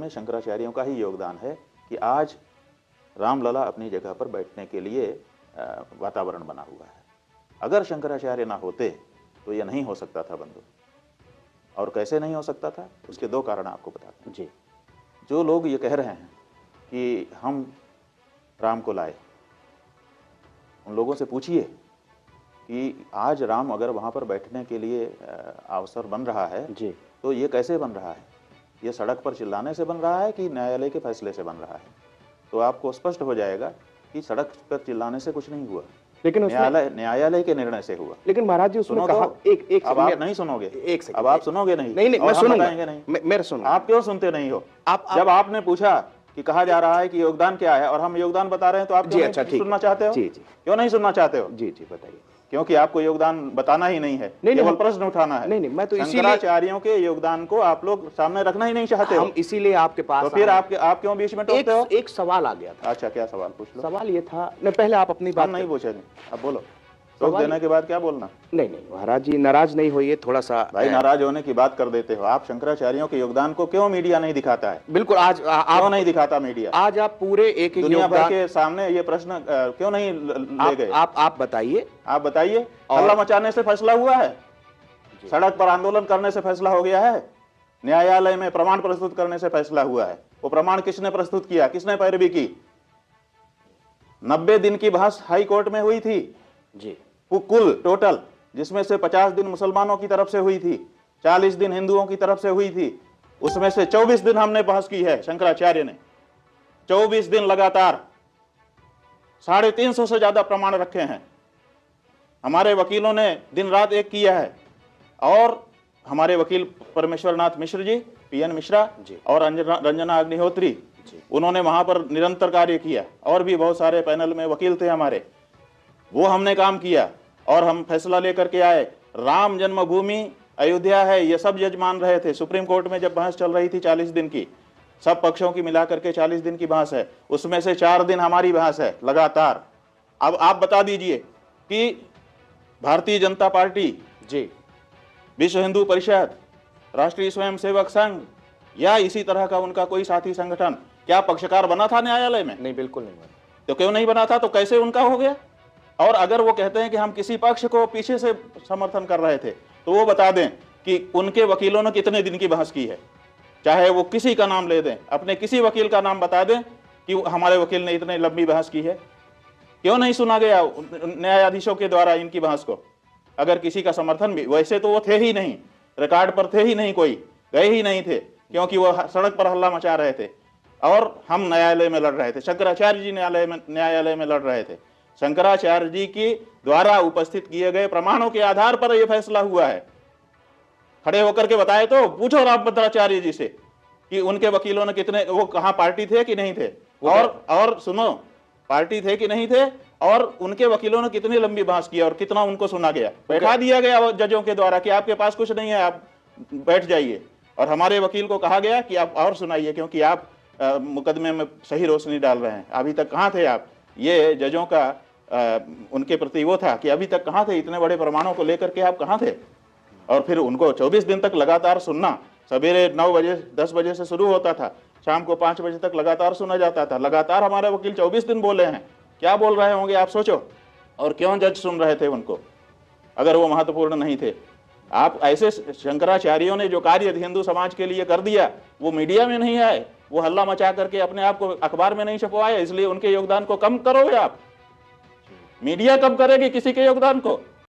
में शंकराचार्यों का ही योगदान है कि आज रामलला अपनी जगह पर बैठने के लिए वातावरण बना हुआ है। अगर शंकराचार्य ना होते तो ये नहीं हो सकता था बंधु। और कैसे नहीं हो सकता था, उसके दो कारण आपको बताते हैं जी। जो लोग ये कह रहे हैं कि हम राम को लाए, उन लोगों से पूछिए कि आज राम अगर वहाँ पर बैठने के लिए अवसर बन रहा है जी। तो ये कैसे बन रहा है? ये सड़क पर चिल्लाने से बन रहा है कि न्यायालय के फैसले से बन रहा है? तो आपको स्पष्ट हो जाएगा कि सड़क पर चिल्लाने से कुछ नहीं हुआ, लेकिन न्यायालय के निर्णय से हुआ। लेकिन महाराज जी उसने कहा, एक अब आप नहीं सुनोगे, एक सेकंड, अब आप सुनोगे नहीं? नहीं मैं सुनूंगा, नहीं, मैं सुनूंगा। आप क्यों सुनते नहीं हो? जब आपने पूछा कि कहा जा रहा है कि योगदान क्या है और हम योगदान बता रहे हैं तो आप क्यों नहीं सुनना चाहते हो? जी जी, क्यों नहीं सुनना चाहते हो? जी जी बताइए। क्योंकि आपको योगदान बताना ही नहीं है, केवल प्रश्न उठाना है। नहीं, मैं तो इसीलिए शंकराचार्यों के योगदान को आप लोग सामने रखना ही नहीं चाहते हो। हम इसीलिए आपके पास तो फिर आप क्यों बीच में टोकते हो? एक सवाल आ गया था। अच्छा, क्या सवाल? पूछ लो। सवाल ये था, नहीं पहले आप अपनी बात नहीं पूछे, अब बोलो। टोक देने के बाद क्या बोलना? नहीं महाराज जी नाराज नहीं होइए, थोड़ा सा भाई नाराज होने की बात कर देते हो आप। शंकराचार्यों के योगदान को क्यों मीडिया नहीं दिखाता है? बिल्कुल, आज क्यों नहीं दिखाता मीडिया? आज आप पूरे एक दुनिया भर के सामने ये प्रश्न क्यों नहीं ले गए? आप बताइए, आप बताइए। हल्ला मचाने से फैसला हुआ है? सड़क पर आंदोलन करने से फैसला हो गया है? न्यायालय में प्रमाण प्रस्तुत करने से फैसला हुआ है? वो प्रमाण किसने प्रस्तुत किया, किसने पैरवी की? 90 दिन की बहस हाई कोर्ट में हुई थी जी, कुल टोटल, जिसमें से 50 दिन मुसलमानों की तरफ से हुई थी, 40 दिन हिंदुओं की तरफ से हुई थी। उसमें से 24 दिन हमने बहस की है, शंकराचार्य ने 24 दिन लगातार 350 से ज्यादा प्रमाण रखे हैं। हमारे वकीलों ने दिन रात एक किया है। और हमारे वकील परमेश्वरनाथ मिश्र जी, पीएन मिश्रा और रंजना अग्निहोत्री, उन्होंने वहां पर निरंतर कार्य किया। और भी बहुत सारे पैनल में वकील थे हमारे, वो हमने काम किया और हम फैसला लेकर के आए। राम जन्मभूमि अयोध्या है, ये सब जज मान रहे थे। सुप्रीम कोर्ट में जब बहस चल रही थी 40 दिन की, सब पक्षों की मिलाकर के 40 दिन की बहस है, उसमें से 4 दिन हमारी बहस है लगातार। अब आप बता दीजिए कि भारतीय जनता पार्टी जी, विश्व हिंदू परिषद, राष्ट्रीय स्वयंसेवक संघ या इसी तरह का उनका कोई साथी संगठन क्या पक्षकार बना था न्यायालय में? नहीं, बिल्कुल नहीं बना। तो क्यों नहीं बना था? तो कैसे उनका हो गया? और अगर वो कहते हैं कि हम किसी पक्ष को पीछे से समर्थन कर रहे थे, तो वो बता दें कि उनके वकीलों ने कितने दिन की बहस की है। चाहे वो किसी का नाम ले दें, अपने किसी वकील का नाम बता दें कि हमारे वकील ने इतने लंबी बहस की है। क्यों नहीं सुना गया न्यायाधीशों के द्वारा इनकी बहस को? अगर किसी का समर्थन भी, वैसे तो वो थे ही नहीं, रिकॉर्ड पर थे ही नहीं, कोई गए ही नहीं थे, क्योंकि वो सड़क पर हल्ला मचा रहे थे और हम न्यायालय में लड़ रहे थे। शंकराचार्य जी न्यायालय में लड़ रहे थे। शंकराचार्य जी की द्वारा उपस्थित किए गए प्रमाणों के आधार पर यह फैसला हुआ है। खड़े होकर के बताए तो, पूछो रामभद्राचार्य जी से कि उनके वकीलों ने कितने, वो कहां पार्टी थे कि नहीं थे, और सुनो, पार्टी थे कि नहीं थे, और उनके वकीलों ने कितनी लंबी बहस की और कितना उनको सुना गया। बैठा दिया गया जजों के द्वारा कि आपके पास कुछ नहीं है, आप बैठ जाइए। और हमारे वकील को कहा गया कि आप और सुनाइए, क्योंकि आप मुकदमे में सही रोशनी डाल रहे हैं। अभी तक कहां थे आप? ये जजों का उनके प्रति वो था कि अभी तक कहां थे, इतने बड़े प्रमाणों को लेकर के आप कहां थे? और फिर उनको 24 दिन तक लगातार सुनना। सवेरे 9 बजे 10 बजे से शुरू होता था, शाम को 5 बजे तक लगातार सुना जाता था। लगातार हमारे वकील 24 दिन बोले हैं। क्या बोल रहे होंगे आप सोचो। और क्यों जज सुन रहे थे उनको, अगर वो महत्वपूर्ण नहीं थे? आप ऐसे शंकराचार्यों ने जो कार्य हिंदू समाज के लिए कर दिया, वो मीडिया में नहीं आए, वो हल्ला मचा करके अपने आप को अखबार में नहीं छपवाए, इसलिए उनके योगदान को कम करोगे आप। मीडिया कम करेगी किसी के योगदान को?